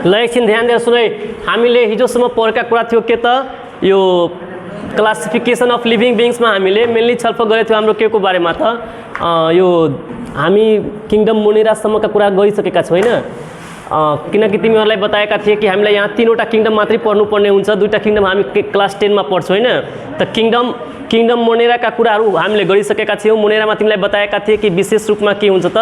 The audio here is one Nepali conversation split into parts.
ल एकछिन ध्यान दिएर सुन है। हामीले हिजोसम्म पढेका कुरा थियो के त यो क्लासिफिकेसन अफ लिभिङ बिङ्समा हामीले मेनली छलफल गरेको थियो हाम्रो के को बारेमा त यो हामी किङडम मोनेरासम्मका कुरा गरिसकेका छौँ हैन। किनकि तिमीहरूलाई बताएका थिए कि हामीलाई यहाँ 3वटा किङडम मात्रै पढ्नुपर्ने हुन्छ, 2टा किङडम हामी क्लास 10 मा पढ्छौँ हैन। त किङडम मोनेराका कुराहरू हामीले गरिसकेका थियौँ। मोनेरामा तिमीलाई बताएका थिए कि विशेष रूपमा के हुन्छ त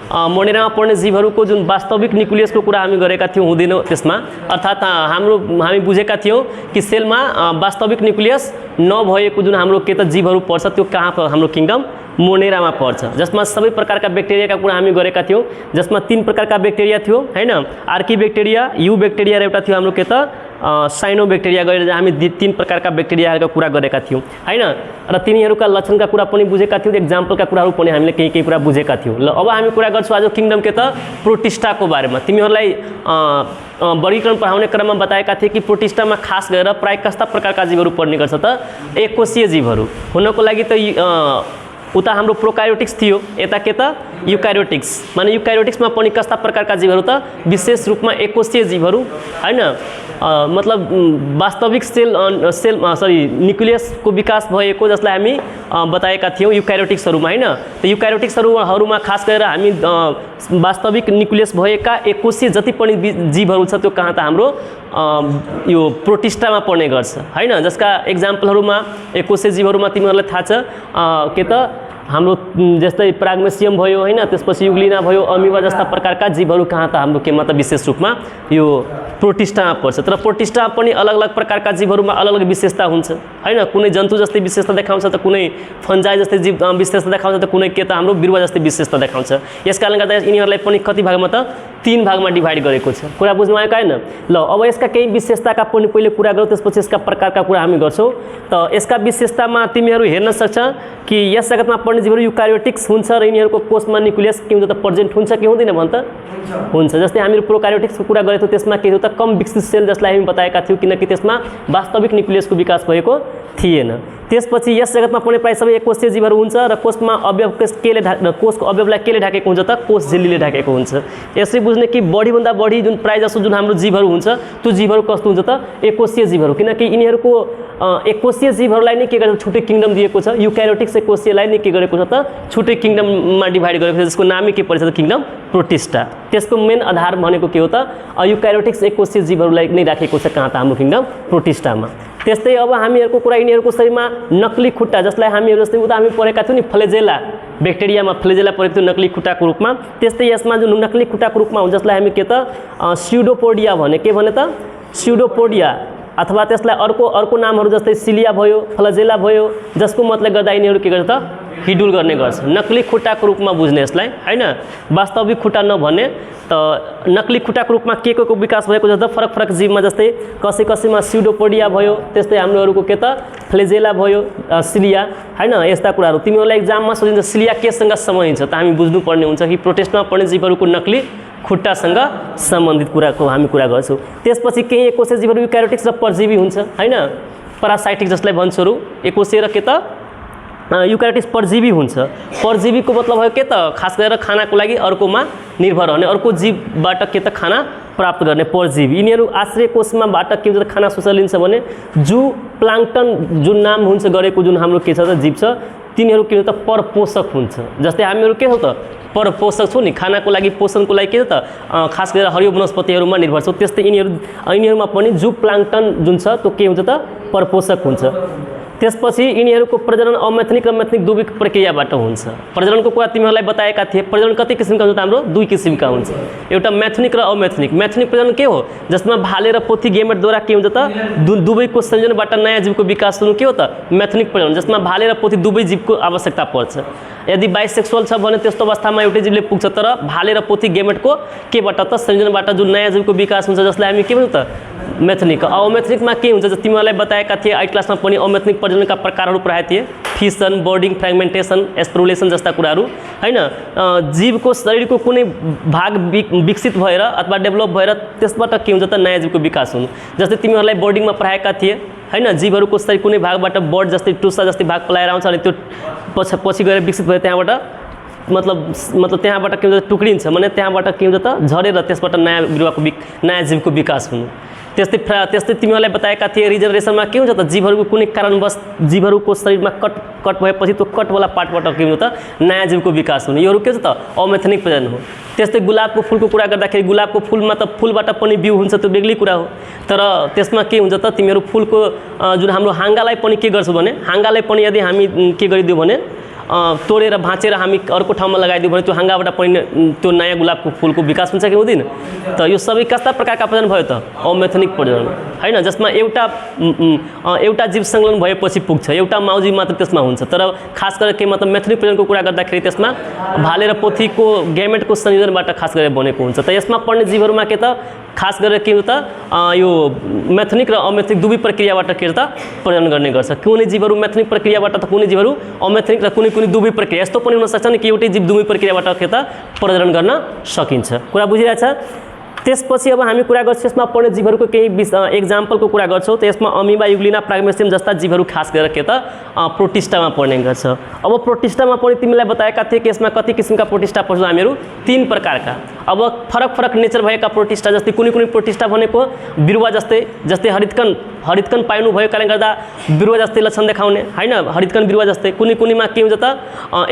मोनेरामा पर्ने जीवहरूको जुन वास्तविक न्युक्लियसको कुरा हामी गरेका थियौँ हुँदैन त्यसमा, अर्थात् हामी बुझेका थियौँ कि सेलमा वास्तविक न्युक्लियस नभएको जुन हाम्रो के त जीवहरू पर्छ त्यो कहाँ हाम्रो किङडम मोनेरामा पर्छ, जसमा सबै प्रकारका ब्याक्टेरियाका कुरा हामी गरेका थियौँ, जसमा 3 प्रकारका ब्याक्टेरिया थियो हैन। आर्की ब्याक्टेरिया, यु ब्याक्टेरिया र एउटा थियो हाम्रो के त साइनो ब्याक्टेरिया गरेर हामी 3 प्रकारका ब्याक्टेरियाका कुरा गरेका थियौँ हैन। र तिनीहरूका लक्षणका कुरा पनि बुझेका थियौँ, एक्जाम्पलका कुराहरू पनि हामीले केही कुरा बुझेका थियौँ। ल अब हामी कुरा गर्छौँ आज किङडम के त प्रोटिस्टाको बारेमा। तिमीहरूलाई वर्गीकरण पढाउने क्रममा बताएका थिए कि प्रोटिस्टामा खास गरेर प्राय कस्ता प्रकारका जीवहरू पर्ने गर्छ त एककोषीय जीवहरू हुनको लागि त उता हाम्रो प्रोकार्योटिक्स थियो, यता के त युकार्योटिक्स। माने युकार्योटिक्समा पनि कस्ता प्रकारका जीवहरू त विशेष रूपमा एककोषीय जीवहरू हैन। मतलब वास्तविक न्युक्लियसको विकास भएको जसलाई हामी बताएका थियौँ युकार्योटिक्सहरूमा हैन। त युकार्योटिक्सहरूमा खास गरेर हामी वास्तविक न्युक्लियस भएका एककोषीय जति पनि जीवहरू छ त्यो कहाँ त हाम्रो यो प्रोटिस्टामा पर्ने गर्छ हैन। जसका एक्जाम्पलहरूमा एककोषीय जीवहरूमा तिमीहरूलाई थाहा छ के त हाम्रो जस्तै प्राग्मेसियम भयो हैन, त्यसपछि युग्लिना भयो, अमिबा जस्ता प्रकारका जीवहरू कहाँ त हाम्रो केमा त विशेष रूपमा यो प्रोटिस्टामा पर्छ। तर प्रोटिस्टामा पनि अलग अलग प्रकारका जीवहरूमा अलग अलग विशेषता हुन्छ हैन। कुनै जन्तु जस्तै विशेषता देखाउँछ त कुनै फन्जाई जस्तै जीव विशेषता देखाउँछ त कुनै के त हाम्रो बिरुवा जस्तै विशेषता देखाउँछ। यसकारणले गर्दा यिनीहरूलाई पनि कति भागमा त 3 भागमा डिभाइड गरेको छ। कुरा बुझ्नु आएको हैन। ल अब यसका केही विशेषताका पनि पहिले कुरा गरौँ, त्यसपछि यसका प्रकारका कुरा हामी गर्छौँ। त यसका विशेषतामा तिमीहरू हेर्न सक्छ कि यस जगतमा पर्ने जीवहरू युकार्योटिक्स हुन्छ र यिनीहरूको कोषमा न्युक्लियस के हुन्छ त प्रेजेन्ट हुन्छ कि हुँदैन भन्छ हुन्छ। जस्तै हामीले प्रोकार्योटिक्सको कुरा गरेको थियौँ, त्यसमा के हो त कम विकसित सेल जसलाई हामी बताएका थियौँ, किनकि त्यसमा वास्तविक न्युक्लियसको विकास भएको थिएन। त्यसपछि यस जगतमा पर्ने प्राय सबै एककोषीय जीवहरू हुन्छ र कोषमा कोषको अवयवलाई केले ढाकेको हुन्छ त कोष झिल्लीले ढाकेको हुन्छ। यसरी बुझ्ने कि बढीभन्दा बढी जुन प्राय जसो जुन हाम्रो जीवहरू हुन्छ त्यो जीवहरू कस्तो हुन्छ त एककोषीय जीवहरू, किनकि यिनीहरूको एककोषीय जीवहरूलाई नै के गरेको छुट्टै किङडम दिएको छ। युकार्योटिक्स एककोषीयलाई नै के गरेको छ त छुट्टै किङडममा डिभाइड गरेको छ, जसको नामै के परेछ त किङडम प्रोटिस्टा। त्यसको मेन आधार भनेको के हो त युकार्योटिक्स एककोषीय जीवहरूलाई नै राखेको छ कहाँ त हाम्रो किङडम प्रोटिस्टामा। त्यस्तै अब हामीहरूको कुरा यिनीहरूको शरीरमा नक्ली खुट्टा जसलाई हामीहरू जस्तै उता हामी पढेका थियौँ नि फ्लेजेला ब्याक्टेरियामा फ्लेजेला परेको थियो नक्ली खुट्टाको रूपमा। त्यस्तै यसमा जुन नक्ली खुट्टाको रूपमा हुन्छ जसलाई हामी के त स्युडोपोडिया भने के भने त स्युडोपोडिया, अथवा त्यसलाई अर्को नामहरू जस्तै सिलिया भयो, फ्लेजेला भयो, जसको मतलब गर्दा यिनीहरू के गर्छ त हिडुल गर्ने गर्छ। नक्ली खुट्टाको रूपमा बुझ्ने यसलाई हैन, वास्तविक खुट्टा नभन्ने। त नक्ली खुट्टाको रूपमा के को विकास भएको छ त फरक जीवमा, जस्तै कसैमा स्युडोपोडिया भयो, त्यस्तै हाम्रोहरूको के त फ्लेजेला भयो, सिलिया हैन। यस्ता कुराहरू तिमीहरूलाई एक्जाममा सोधिन्छ सिलिया केसँग सम्बन्धित छ त हामी बुझ्नुपर्ने हुन्छ कि प्रोटिस्टामा पर्ने जीवहरूको नक्ली खुट्टासँग सम्बन्धित कुराको हामी कुरा गर्छौँ। त्यसपछि केही एककोषीय जीवहरू युकार्योटिक्स र परजीवी हुन्छ हैन, प्यारासाइटिक जसलाई भन्छौँ एककोषीय र के त युकार्योटिक्स परजीवी हुन्छ। परजीवीको मतलब हो के त खास गरेर खानाको लागि अर्कोमा निर्भर रहने, अर्को जीवबाट के त खाना प्राप्त गर्ने परजीवी। यिनीहरू आश्रय कोषमाबाट के हुन्छ त खाना शोषण लिन्छ भने जू प्लाङ्क्टन जुन नाम हुन्छ गरेको जुन हाम्रो के छ त जीव छ तिनीहरू के हुन्छ त परपोषक हुन्छ। जस्तै हामीहरू के हो त परपोषक छौँ नि, खानाको लागि पोषणको लागि के छ त खास गरेर हरियो वनस्पतिहरूमा निर्भर छौँ। त्यस्तै यिनीहरूमा पनि जू प्लाङ्क्टन जुन छ त्यो के हुन्छ त परपोषक हुन्छ। त्यसपछि यिनीहरूको प्रजनन अमैथनिक र मैथनिक दुवै प्रक्रियाबाट हुन्छ। प्रजननको कुरा तिमीहरूलाई बताएका थिए। प्रजनन कति किसिमका हुन्छ त हाम्रो 2 किसिमका हुन्छ, एउटा मैथनिक र अमैथनिक। मैथनिक प्रजनन के हो जसमा भाले र पोथी गेमेटद्वारा के हुन्छ त दुवैको संयोजनबाट नयाँ जीवको विकास हुनु के हो त मैथनिक प्रजनन, जसमा भाले र पोथी दुवै जीवको आवश्यकता पर्छ। यदि बाइसेक्सुअल छ भने त्यस्तो अवस्थामा एउटै जीवले पुग्छ, तर भाले र पोथी गेमेटको केबाट त संयोजनबाट जुन नयाँ जीवको विकास हुन्छ जसलाई हामी के भन्छौँ त मैथनिक। अमैथनिकमा के हुन्छ तिमीहरूलाई बताएका थिए आई क्लासमा पनि अमैथनिक प्रजननका प्रकारहरू पढाएका थिए, फिसन, बोर्डिङ, फ्रेगमेन्टेसन, एस्ट्रोलेसन जस्ता कुराहरू हैन। जीवको शरीरको कुनै भाग विकसित भएर अथवा डेभलप भएर त्यसबाट के हुन्छ त नयाँ जीवको विकास हुनु। जस्तै तिमीहरूलाई बोर्डिङमा पढाएका थिए हैन, जीवहरूको शरीर कुनै भागबाट बर्ड जस्तै टुसा जस्तै भाग पलाएर आउँछ अनि त्यो पछि गएर विकसित भएर त्यहाँबाट मतलब त्यहाँबाट के हुन्छ टुक्रिन्छ भने त्यहाँबाट के हुन्छ त झरेर त्यसबाट नयाँ बिरुवाको नयाँ जीवको विकास हुनु। त्यस्तै तिमीहरूलाई बताएका थिए रिजनरेसनमा के हुन्छ त जीवहरूको कुनै कारणवश जीवहरूको शरीरमा कट भएपछि त्यो कटवाला पार्टबाट के हुन्छ त नयाँ जीवको विकास हुनु। योहरू के छ त अमेथनिक प्रजनन हो। त्यस्तै गुलाबको फुलको कुरा गर्दाखेरि गुलाबको फुलमा त फुलबाट पनि बिउ हुन्छ, त्यो बेग्लै कुरा हो। तर त्यसमा के हुन्छ त तिमीहरू फुलको जुन हाम्रो हाँगालाई पनि के गर्छौ भने हाँगालाई पनि यदि हामी के गरिदियो भने तोडेर भाँचेर हामी अर्को ठाउँमा लगाइदियो भने त्यो हाँगाबाट पनि त्यो नयाँ गुलाबको फुलको विकास हुन्छ कि हुँदैन। त यो सबै कस्ता प्रकारका प्रजनन भयो त अमेथनिक प्रजनन हैन, जसमा एउटा जीव संलग्न भएपछि पुग्छ, एउटा माउजी मात्र त्यसमा हुन्छ। तर खास गरेर के मतलब मेथनिक प्रजननको कुरा गर्दाखेरि त्यसमा भाले र पोथीको ग्यामेटको संयोजनबाट खास गरेर बनेको हुन्छ। त यसमा पर्ने जीवहरूमा के त खास गरेर के हो त यो मेथनिक र अमेथनिक दुवै प्रक्रियाबाट के त प्रजनन गर्ने गर्छ। कुनै जीवहरू मेथनिक प्रक्रियाबाट त कुनै जीवहरू अमेथनिक र कुनै दुवै प्रक्रिया यस्तो पनि हुन सक्छ नि कि एउटै जीव दुवै प्रक्रियाबाट के त प्रजनन गर्न सकिन्छ। कुरा बुझिरहेछ। त्यसपछि अब हामी कुरा गर्छौँ यसमा पर्ने जीवहरूको केही एक्जाम्पलको कुरा गर्छौँ। त यसमा अमिबा, युग्लिना, प्राग्मेसियम जस्ता जीवहरू खास गरेर के त प्रोटिस्टामा पर्ने गर्छ। अब प्रोटिस्टामा पनि तिमीलाई बताएका थिए कि यसमा कति किसिमका प्रोटिस्टा पर्छ हामीहरू 3 प्रकारका। अब फरक नेचर भएका प्रोटिस्टा जस्तै कुनै प्रोटिस्टा भनेको बिरुवा जस्तै हरितकण पाइनु भएको कारणले गर्दा बिरुवा जस्तै लक्षण देखाउने हैन, हरितकण बिरुवा जस्तै। कुनैमा के हुन्छ त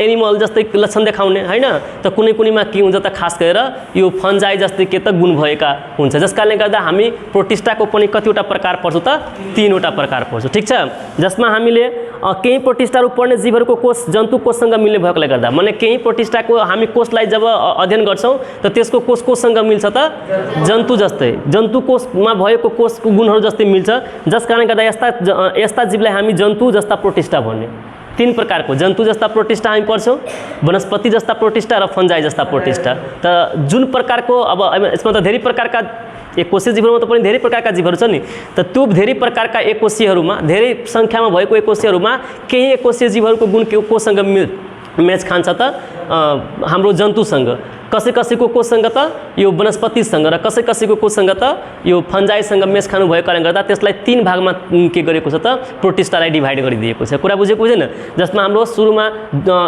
एनिमल जस्तै लक्षण देखाउने हैन। त कुनैमा के हुन्छ त खास गरेर यो फन्जाई जस्तै के त गुण भएका हुन्छ, जस कारणले गर्दा हामी प्रोटिस्टाको पनि कतिवटा प्रकार पर्छ त 3वटा प्रकार पर्छ। ठीक छ, जसमा हामीले केही प्रोटिस्टाहरू पर्ने जीवहरूको कोष जन्तु कोषसँग मिल्ने भएकोले गर्दा माने केही प्रोटिस्टाको हामी कोषलाई जब अध्ययन गर्छौँ त त्यसको कोष कोषसँग मिल्छ त जन्तु जस्तै, जन्तु कोषमा भएको कोषको गुणहरू जस्तै मिल्छ, जस कारणले गर्दा यस्ता जीवलाई हामी जन्तु जस्ता प्रोटिस्टा भन्ने। 3 प्रकारको जन्तु जस्ता प्रोटिस्टा हामी पढ्छौँ, वनस्पति जस्ता प्रोटिस्टा र फन्जाई जस्ता प्रोटिस्टा। त जुन प्रकारको अब यसमा त धेरै प्रकारका एककोषीय जीवहरूमा त पनि धेरै प्रकारका जीवहरू छ नि। त त्यो धेरै प्रकारका एककोषीयहरूमा धेरै सङ्ख्यामा भएको एककोषीयहरूमा केही एककोषीय जीवहरूको गुण कोसँग म्याच खान्छ त हाम्रो जन्तुसँग, कसैको कोषसँग त यो वनस्पतिसँग र कसैको कोषसँग त यो फन्जाईसँग मेच खानु भएको कारणले गर्दा त्यसलाई 3 भागमा के गरेको छ त प्रोटिस्टालाई डिभाइड गरिदिएको छ। कुरा बुझेको हुँदैन। जसमा हाम्रो सुरुमा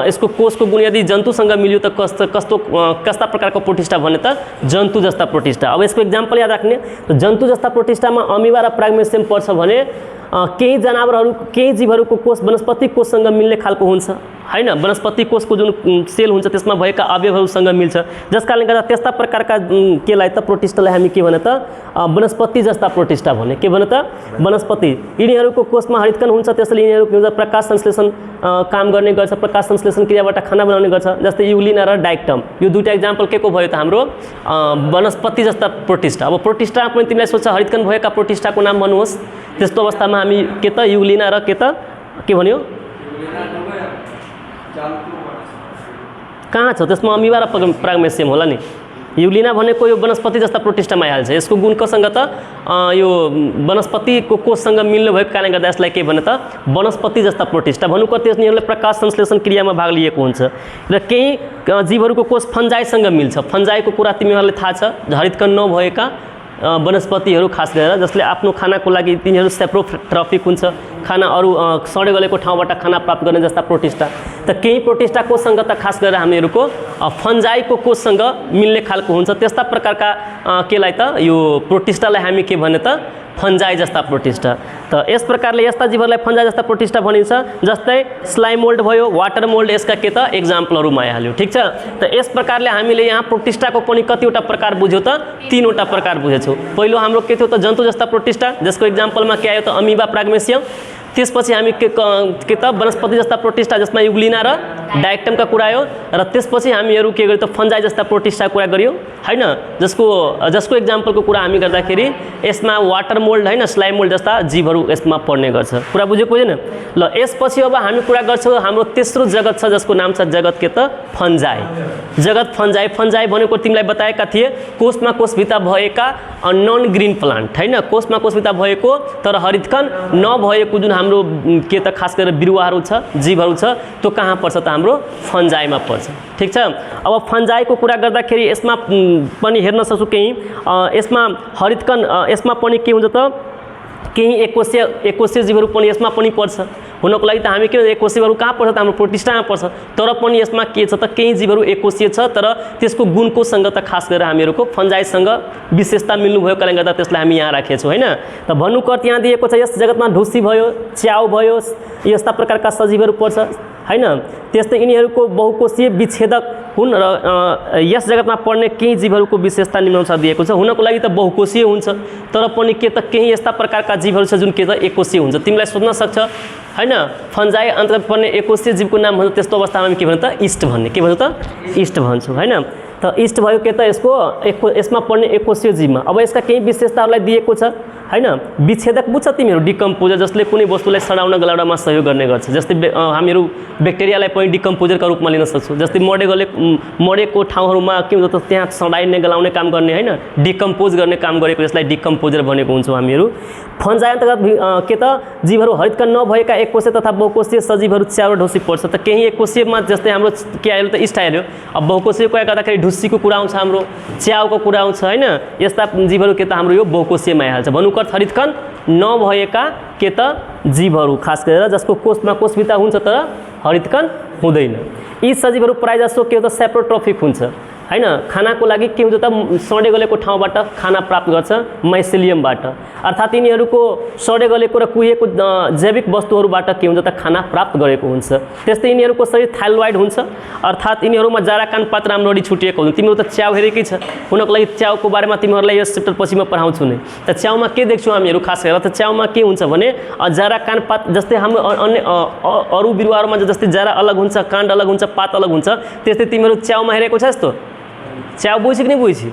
यसको कोषको गुण यदि जन्तुसँग मिल्यो त कस्ता प्रकारको प्रोटिस्टा भने त जन्तु जस्ता प्रोटिस्टा। अब यसको एक्जाम्पल याद राख्ने, जन्तु जस्ता प्रोटिस्टामा अमिबा र प्राग्मेसियम पर्छ भने केही जनावरहरू केही जीवहरूको कोष वनस्पति कोषसँग मिल्ने खालको हुन्छ हैन, वनस्पति कोषको जुन सेल हुन्छ त्यसमा भएका अवयवहरूसँग मिल्छ, जस कारणले गर्दा त्यस्ता प्रकारका केलाई त प्रोटिस्टालाई हामी के भने त वनस्पति जस्ता प्रोटिस्टा भने। के भने त वनस्पति। यिनीहरूको कोषमा हरितकण हुन्छ, त्यसैले यिनीहरू के हुन्छ प्रकाश संश्लेषण काम गर्ने गर्छ, प्रकाश संश्लेषण क्रियाबाट खाना बनाउने गर्छ। जस्तै युग्लिना र डाइक्टम, यो दुईटा एक्जाम्पल के को भयो त हाम्रो वनस्पति जस्ता प्रोटिस्टा। अब प्रोटिस्टा पनि तिमीलाई सोच्छ हरितकण भएका प्रोटिस्टाको नाम भन्नुहोस्, त्यस्तो अवस्थामा हामी के त युग्लिना र के भन्यो कहाँ छ त्यसमा अमिबा र प्राग्मेसियम होला नि। युग्लिना भनेको यो वनस्पति जस्ता प्रोटिस्टामा आइहाल्छ। यसको गुण कसँग त यो वनस्पतिको कोषसँग मिल्ने भएको कारणले गर्दा यसलाई के भने त वनस्पति जस्ता प्रोटिस्टा भन्नु। कति यिनीहरूले प्रकाश संश्लेषण क्रियामा भाग लिएको हुन्छ। र केही जीवहरूको कोष फन्जाईसँग मिल्छ। फन्जाईको कुरा तिमीहरूलाई थाहा छ, हरितकण नभएका वनस्पतिहरू खास गरेर जसले आफ्नो खानाको लागि तिनीहरू सेप्रोट्रफिक हुन्छ, खाना अरू सडे गलेको ठाउँबाट खाना प्राप्त गर्ने जस्ता प्रोटिस्टा। त केही प्रोटिस्टा कोषसँग त खास गरेर हामीहरूको फन्जाईको कोषसँग मिल्ने खालको हुन्छ। त्यस्ता प्रकारका केलाई त यो प्रोटिस्टालाई हामी के भने त फन्जाई जस्ता प्रोटिस्टा। त यस प्रकारले यस्ता जीवहरूलाई फन्जाई जस्ता प्रोटिस्टा भनिन्छ। जस्तै स्लाइम मोल्ड भयो, वाटर मोल्ड यसका के त एक्जाम्पलहरूमा आइहाल्यो। ठिक छ, त यस प्रकारले हामीले यहाँ प्रोटिस्टाको पनि कतिवटा प्रकार बुझ्यौँ त 3वटा प्रकार बुझेछौँ। पहिलो हाम्रो के थियो त जन्तु जस्ता प्रोटिस्टा, जसको एक्जाम्पलमा के आयो त अमिबा प्राग्मेसियम। त्यसपछि हामी के त वनस्पति जस्ता प्रोटिस्टा जसमा युग्लिना र डाइक्टमका कुरा आयो। र त्यसपछि हामीहरू के गर्यो त फन्जाई जस्ता प्रोटिस्टा कुरा गरियो हैन, जसको एक्जाम्पलको कुरा हामी गर्दाखेरि यसमा वाटर मोल्ड हैन, स्लाइम मोल्ड जस्ता जीवहरू यसमा पर्ने गर्छ। कुरा बुझेको होइन। ल यसपछि अब हामी कुरा गर्छौँ हाम्रो तेस्रो जगत छ जसको नाम छ जगत के त फन्जाई। जगत फन्जाई। फन्जाई भनेको तिमीलाई बताएका थिए कोषमा कोषभित्र भएका नन ग्रिन प्लान्ट हैन, कोषमा कोषभित्र भएको तर हरितकण नभएको जुन हाम्रो के त खास गरेर बिरुवाहरू छ जीवहरू छ त्यो कहाँ पर्छ त हाम्रो फन्जाईमा पर्छ। ठिक छ, अब फन्जाईको कुरा गर्दाखेरि यसमा पनि हेर्न सक्छौँ केही यसमा हरितकण यसमा पनि के हुन्छ त केही एककोषीय जीवहरू पनि यसमा पनि पर्छ। हुनको लागि त हामी के एककोषीयहरू कहाँ पर्छ त हाम्रो प्रोटिस्टामा पर्छ, तर पनि यसमा के छ त केही जीवहरू एककोषीय छ तर त्यसको गुणकोसँग त खास गरेर हामीहरूको फन्जाइसँग विशेषता मिल्नु भयो कारणले गर्दा त्यसलाई हामी यहाँ राखेका छौँ हैन। त भन्नुको अर्थ यहाँ दिएको छ यस जगतमा ढुसी भयो, च्याउ भयो, यस्ता प्रकारका सजीवहरू पर्छ हैन। त्यस्तै यिनीहरूको बहुकोषीय विच्छेदक हुन् र यस जगतमा पर्ने केही जीवहरूको विशेषता निम्नानुसार दिएको छ। हुनको लागि त बहुकोषीय हुन्छ तर पनि के त केही यस्ता प्रकारका जीवहरू छ जुन के त एककोषीय हुन्छ। तिमीलाई सोध्न सक्छ हैन फन्जाई अन्तर्गत पर्ने एककोषीय जीवको नाम भन्छ, त्यस्तो अवस्थामा हामी के भन्छ त इस्ट भन्ने, के भन्छ त इस्ट भन्छौँ हैन। त इस्ट भयो के त यसमा पर्ने एककोषीय जीवमा। अब यसका केही विशेषताहरूलाई दिएको छ हैन। विच्छेदक बुझ्छ तिमीहरू, डिकम्पोजर जसले कुनै वस्तुलाई सडाउन गलाउनमा सहयोग गर्ने गर्छ। जस्तै हामीहरू ब्याक्टेरियालाई पनि डिकम्पोजरका रूपमा लिन सक्छौँ। जस्तै मरेको ठाउँहरूमा के हुन्छ त त्यहाँ सडाइने गलाउने काम गर्ने हैन, डिकम्पोज गर्ने काम गरेको यसलाई डिकम्पोजर भनेको हुन्छौँ हामीहरू। फन्जाई अन्तर्गत के त जीवहरू हरितकण नभएका एककोषीय तथा बहुकोषीय सजीवहरू च्याउ र ढुसी पर्छ। त केही एककोषीयमा जस्तै हाम्रो के आयो त इस्ट आयो। अब बहुकोषीय कुरा गर्दाखेरि ढुसीको कुरा आउँछ, हाम्रो च्याउको कुरा आउँछ हैन। यस्ता जीवहरू के त हाम्रो यो बहुकोषीयमा आइहाल्छ। भन्नुको अर्थ हरितकण नभएका के त जीवहरू खास गरेर जसको कोषमा कोषभित्र हुन्छ तर हरितकण हुँदैन। यी सजीवहरू प्रायःजसो के त सेप्रोट्रोफिक हुन्छ हैन। खानाको लागि के हुन्छ त सडे गलेको ठाउँबाट खाना प्राप्त गर्छ माइसेलियमबाट, अर्थात् यिनीहरूको सडे गलेको र कुहिएको जैविक वस्तुहरूबाट के हुन्छ त खाना प्राप्त गरेको हुन्छ। त्यस्तै यिनीहरूको शरीर थाइलोइड हुन्छ, अर्थात् यिनीहरूमा जाराकान पात राम्ररी छुटिएको हुन्छ। तिमीहरू त च्याउ हेरेकै छ, हुनको लागि च्याउको बारेमा तिमीहरूलाई यस च्याप्टर पछि म पढाउँछु नै। त च्याउमा के देख्छौँ हामीहरू खास गरेर त च्याउमा के हुन्छ भने जाराकान पात जस्तै हाम्रो अन्य अरू बिरुवाहरूमा जस्तै जारा अलग हुन्छ, काण्ड अलग हुन्छ, पात अलग हुन्छ, त्यस्तै तिमीहरू च्याउमा हेरेको छ यस्तो च्याउ बुझ्यो कि नै बुझ्यो।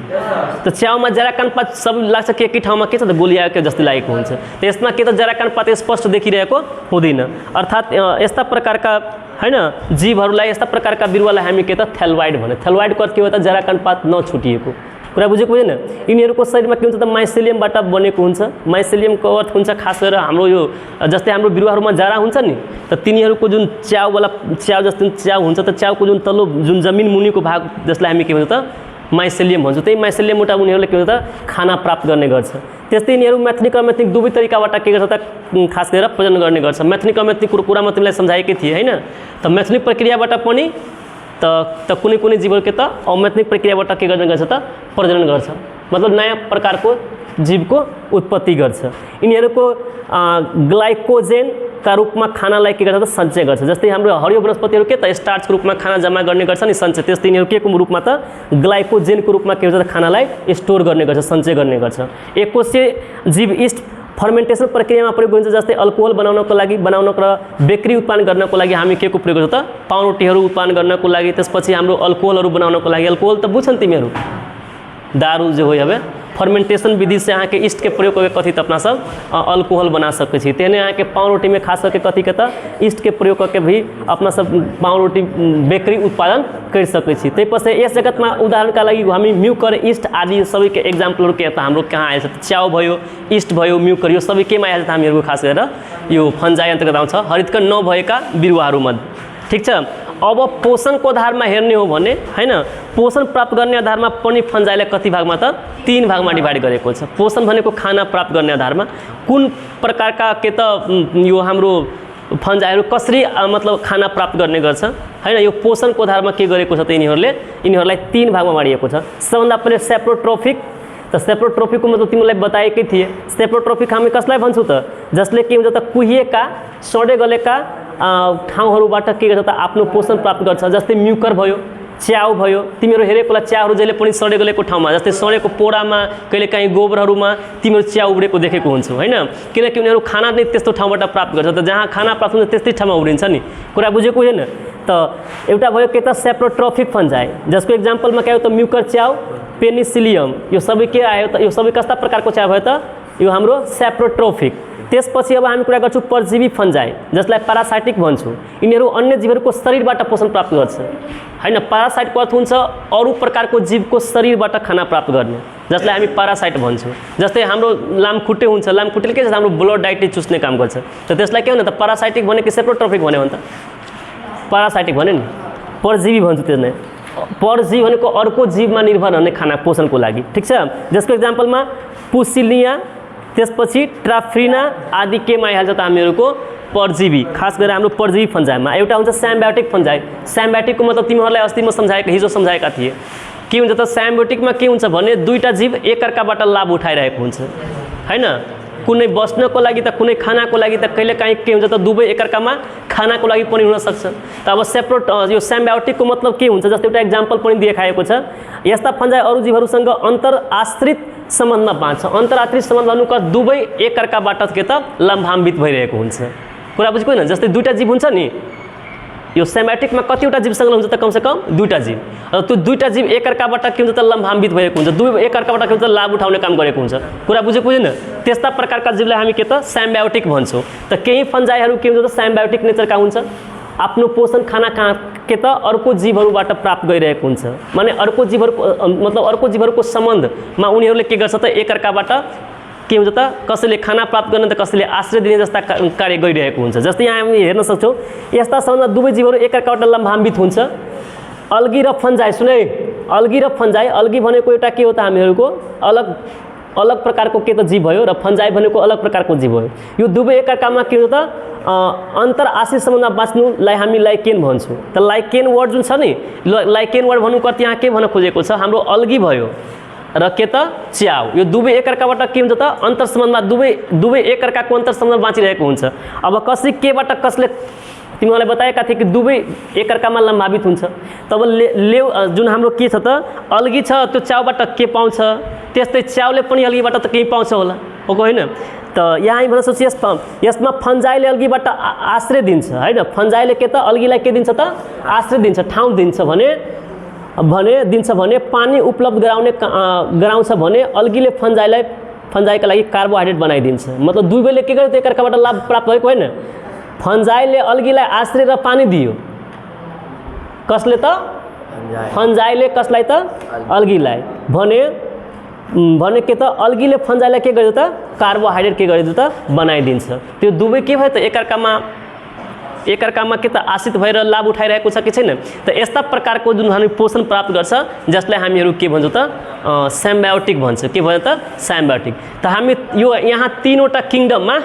त च्याउमा जराकान पात सब लाग्छ कि एकै ठाउँमा के छ त गोलियाएको जस्तो लागेको हुन्छ। त यसमा के त जराकान पात स्पष्ट देखिरहेको हुँदैन, अर्थात् यस्ता प्रकारका हैन जीवहरूलाई यस्ता प्रकारका बिरुवालाई हामी के त थ्यालोइड भन्छ। थ्यालोइडको अर्थ के हो त जराकान पात नछुटिएको कुरा बुझेको होइन। यिनीहरूको शरीरमा के हुन्छ त माइसेलियमबाट बनेको हुन्छ। माइसेलियमको अर्थ हुन्छ खास गरेर हाम्रो यो जस्तै हाम्रो बिरुवाहरूमा जारा हुन्छ नि त तिनीहरूको जुन च्याउवाला च्याउ जस्तो च्याउ हुन्छ त च्याउको जुन तल्लो जुन जमिन मुनिको भाग जसलाई हामी के भन्छ त माइसेलियम भन्छौँ, त्यही माइसेलियमबाट उनीहरूले के भन्छ त खाना प्राप्त गर्ने गर्छ। त्यस्तै यिनीहरू मैथनिक र अमैथनिक दुवै तरिकाबाट के गर्छ त खास गरेर प्रजनन गर्ने गर्छ। मैथनिक अमैथनिक कुरा म तिमीलाई सम्झाएकै थिएँ हैन। त मैथनिक प्रक्रियाबाट पनि त कुनै कुनै जीवहरू के त अमैथनिक प्रक्रियाबाट के गर्ने गर्छ त प्रजनन गर्छ, मतलब नयाँ प्रकारको जीवको उत्पत्ति गर्छ। यिनीहरूको ग्लाइकोजेनका रूपमा खानालाई के गर्छ त सञ्चय गर्छ। जस्तै हाम्रो हरियो वनस्पतिहरू के त स्टार्चको रूपमा खाना जम्मा गर्ने गर्छ नि सञ्चय, त्यस्तै यिनीहरू के को रूपमा त ग्लाइकोजेनको रूपमा के गर्छ त खानालाई स्टोर गर्ने गर्छ, सञ्चय गर्ने गर्छ। एककोषीय जीव इस्ट फर्मेन्टेसन प्रक्रियामा प्रयोग गरिन्छ। जस्तै अल्कोहल बनाउनको लागि र बेकरी उत्पादन गर्नको लागि हामी के को प्रयोग गर्छ त पाउरोटीहरू उत्पादन गर्नको लागि, त्यसपछि हाम्रो अल्कोहलहरू बनाउनको लागि। अल्कोहल त बुझ्छन् तिमीहरू दारू जो हो अब फर्मेंटेशन विधि से अहाँ के ईस्ट के प्रयोग करके कथी अपना सब अल्कोहल बना सकै छी। तेहने अहाँ के पाव रोटी में खास करके कथी के त ईस्ट के प्रयोग करके भी अपना सब पाव रोटी बेकरी उत्पादन कर सकै छी। तै पछि यस जगत में उदाहरण का लागि हामी म्यूकर ईस्ट आदि सबै के एग्जाम्पल के त हाम्रो कहाँ आएछ च्याउ भयो ईस्ट भयो म्यूकर यो सबै केमा आएछ त हामीहरु खास गरेर यो फन्जाई अन्तर्गत आउँछ हरितकण नभएका बिरुवाहरु मध्ये। ठीक छ। अब पोषणको आधारमा हेर्ने हो भने हैन पोषण प्राप्त गर्ने आधारमा पनि फन्जाइले कति भागमा त 3 भागमा डिभाइड गरेको छ। पोषण भनेको खाना प्राप्त गर्ने आधारमा कुन प्रकारका के त यो हाम्रो फन्जाइहरू कसरी मतलब खाना प्राप्त गर्ने गर्छ हैन यो पोषणको आधारमा के गरेको छ त यिनीहरूलाई 3 भागमा बाँडिएको छ। सबभन्दा पहिले सेप्रोट्रोफिक त सेप्रोट्रोफिक को मतलब तिमीलाई बताएकै थिए। सेप्रोट्रोफिक हामी कसलाई भन्छौ त जसले के हुन्छ त कुहिएका सडे गलेका ठाउँहरूबाट के गर्छ त आफ्नो पोषण प्राप्त गर्छ। जस्तै म्यूकर भयो च्याउ भयो तिमीहरू हेरेकोला च्याउहरू जहिले पनि सडे गलेको ठाउँमा जस्तै सडेको पोडामा कहिलेकाहीँ गोबरहरूमा तिमीहरू च्याउ उब्रेको देखेको हुन्छौ हैन किनकि उनीहरू खाना नै त्यस्तो ठाउँबाट प्राप्त गर्छ। त जहाँ खाना प्राप्त हुन्छ त्यस्तै ठाउँमा उब्रिन्छ नि कुरा बुझेको होइन त। एउटा भयो के त सेप्रोट्रोफिक फन्जाई जसको एक्जाम्पलमा के हो त म्यूकर च्याउ पेनिसिलियम यो सबै के आयो त यो सबै कस्ता प्रकारको च्याउ भयो त यो हाम्रो सेप्रोट्रोफिक। त्यसपछि अब हामी कुरा गर्छौँ परजीवी फन्जाई जसलाई प्यारासाइटिक भन्छौँ। यिनीहरू अन्य जीवहरूको शरीरबाट पोषण प्राप्त गर्छ हैन। प्यारासाइटको अर्थ हुन्छ अरू प्रकारको जीवको शरीरबाट खाना प्राप्त गर्ने जसलाई हामी प्यारासाइट भन्छौँ। जस्तै हाम्रो लामखुट्टे हुन्छ लामखुट्टेले के छ हाम्रो ब्लड डाइरेक्टली चुस्ने काम गर्छ। त त्यसलाई के भन्नु त प्यारासाइटिक भने कि सेप्रोट्रोफिक भन्यो भने त प्यारासाइटिक भन्यो नि परजीवी भन्छु त्यसलाई। परजीवी भनेको अर्को जीवमा निर्भर रहने खाना पोषणको लागि। ठीक छ। जसको एक्जाम्पलमा पुसिलिया त्यसपछि ट्राफ्रिना आदि केमा आइहाल्छ त हामीहरूको परजीवी, खास गरेर हाम्रो परजीवी फन्जाइमा। एउटा हुन्छ स्याम्बायोटिक फन्जाइ। स्याम्बायोटिकको मतलब तिमीहरूलाई अस्ति म हिजो सम्झाएका थिएँ। के हुन्छ त स्याम्बायोटिकमा के हुन्छ भने दुईटा जीव एकअर्काबाट लाभ उठाइरहेको हुन्छ हैन, कुनै बस्नको लागि त कुनै खानाको लागि त कहिलेकाहीँ के हुन्छ त दुवै एकअर्कामा खानाको लागि पनि हुनसक्छ। त अब सेपरेट यो स्याम्बायोटिकको मतलब के हुन्छ, जस्तै एउटा इक्जाम्पल पनि देखाएको छ। यस्ता फन्जाइ अरू जीवहरूसँग अन्तर आश्रित सम्बन्धमा बाँच्छ। अन्तर आश्रित सम्बन्ध भन्नुको दुवै एकअर्काबाट के त लाभान्वित भइरहेको हुन्छ। कुरा बुझ्नु होइन? जस्तै दुईटा जीव हुन्छ नि, यो स्याम्बायोटिकमा कतिवटा जीवसँग हुन्छ त कमसेकम दुईटा जीव, र त्यो दुईटा जीव एकअर्काबाट के हुन्छ त लाभान्वित भएको हुन्छ, दुवै एकअर्काबाट के हुन्छ लाभ उठाउने काम गरेको हुन्छ। कुरा बुझेको होइन? त्यस्ता प्रकारका जीवलाई हामी के त स्याम्बायोटिक भन्छौँ। त केही फन्जाइहरू के हुन्छ त स्याम्बायोटिक नेचरका हुन्छ, आफ्नो पोषण खाना कहाँ के त अर्को जीवहरूबाट प्राप्त गरिरहेको हुन्छ। माने अर्को जीवहरूको मतलब अर्को जीवहरूको सम्बन्धमा उनीहरूले के गर्छ त एकअर्काबाट के हुन्छ त कसैले खाना प्राप्त गर्न त कसैले आश्रय दिने जस्ता कार्य गरिरहेको हुन्छ। जस्तै यहाँ हामी हेर्न सक्छौँ यस्ता सम्बन्धमा दुवै जीवहरू एकअर्काबाट लाभान्वित हुन्छ। अल्गी र फन्जाइ, सुने, अल्गी र फन्जाइ, अल्गी भनेको एउटा के हो त हामीहरूको अलग अलग प्रकारको के त जीव भयो, र फन्जाइ भनेको अलग प्रकारको जीव भयो। यो दुवै एकअर्कामा के हुन्छ त अन्तर आश्रित सम्बन्धमा बाँच्नुलाई हामी लाइकेन भन्छौँ। त लाइकेन वर्ड जुन छ नि, लाइकेन वर्ड भन्नुको अर्थ यहाँ के भन्न खोजेको छ, हाम्रो अल्गी भयो र के त च्याउ, यो दुवै एकअर्काबाट के हुन्छ त अन्तर सम्बन्धमा दुवै एकअर्काको अन्तर सम्बन्धमा बाँचिरहेको हुन्छ। अब कसै केबाट कसले तिमीहरूलाई बताएका थिए कि दुवै एकअर्कामा लाभान्वित हुन्छ। तब लेउ जुन हाम्रो के छ त अल्गी छ, त्यो च्याउबाट के पाउँछ, त्यस्तै च्याउले पनि अल्गीबाट त केही पाउँछ होला, हो होइन? त यहाँ भन्न सक्छु यसमा फन्जाइले अल्गीबाट आश्रय दिन्छ होइन, फन्जाइले के त अल्गीलाई के दिन्छ त आश्रय दिन्छ, ठाउँ दिन्छ दिन्छ भने पानी उपलब्ध गराउँछ भने अल्गीले फन्जाइका लागि कार्बोहाइड्रेट बनाइदिन्छ। मतलब दुवैले के गर्यो त एकअर्काबाट लाभ प्राप्त भएको होइन। फन्जाइले अल्गीलाई आश्रय र पानी दियो, कसले त फन्जाइले कसलाई त अल्गीलाई भने के त अल्गीले फन्जाइलाई के गर्यो त कार्बोहाइड्रेट के गर्यो त बनाइदिन्छ। त्यो दुवै के भयो त एकअर्कामा के त आश्रित भएर लाभ उठाइरहेको छ कि छैन। त यस्ता प्रकारको जुन हामी पोषण प्राप्त गर्छ जसलाई हामीहरू के भन्छौँ त स्याम्बायोटिक भन्छ। के भन्छ त स्याम्बायोटिक। त हामी यो यहाँ तीनवटा किङडममा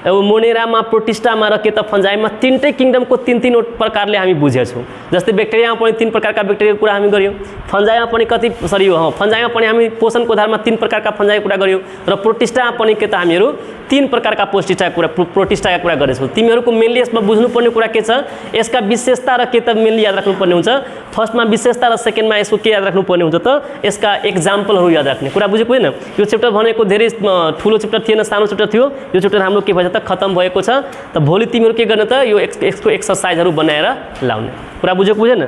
अब मोनेरामा, प्रोटिस्टामा र के त फन्जाइमा तीनटै किङडमको तीन प्रकारले हामी बुझेछौँ। जस्तै ब्याक्टेरियामा पनि तीन प्रकारका ब्याक्टेरियाको कुरा हामी गऱ्यौँ, फन्जाइमा पनि फन्जाइमा पनि हामी पोषणको आधारमा तीन प्रकारका फन्जाइको कुरा गऱ्यौँ, र प्रोटिस्टामा पनि के त हामीहरू तीन प्रकारका प्रोटिस्टाका कुरा गरेछौँ। तिमीहरूको मेनली यसमा बुझ्नुपर्ने कुरा के छ, यसका विशेषता र के त मेनली याद राख्नुपर्ने हुन्छ। फर्स्टमा विशेषता र सेकेन्डमा यसको के याद राख्नुपर्ने हुन्छ त यसका एक्जाम्पलहरू याद राख्ने। कुरा बुझेको होइन? यो च्याप्टर भनेको धेरै ठुलो च्याप्टर थिएन, सानो च्याप्टर थियो। यो च्याप्टर हाम्रो के भन्छ त खत्म भएको छ। त भोलि तिमीहरू के गर्ने त यो यसको एक्सर्साइजहरू बनाएर लाउने। कुरा बुझेको बुझेन?